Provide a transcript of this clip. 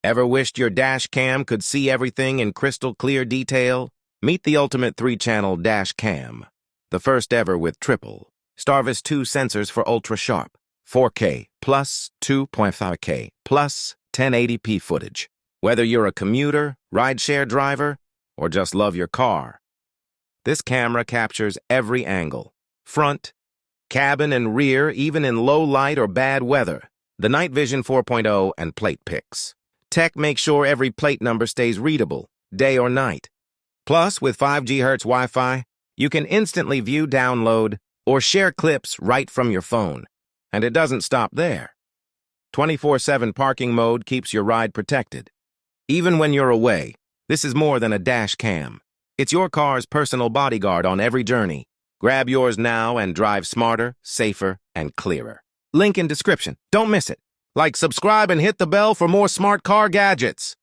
Ever wished your dash cam could see everything in crystal clear detail? Meet the ultimate 3-channel dash cam. The first ever with Triple STARVIS 2 sensors for ultra-sharp 4K plus 2.5K plus 1080p footage. Whether you're a commuter, rideshare driver, or just love your car, this camera captures every angle. Front, cabin, and rear, even in low light or bad weather. The Night Vision 4.0 and PlatePix tech makes sure every plate number stays readable, day or night. Plus, with 5 GHz Wi-Fi, you can instantly view, download, or share clips right from your phone. And it doesn't stop there. 24/7 parking mode keeps your ride protected. Even when you're away, this is more than a dash cam. It's your car's personal bodyguard on every journey. Grab yours now and drive smarter, safer, and clearer. Link in description. Don't miss it. Like, subscribe, and hit the bell for more smart car gadgets.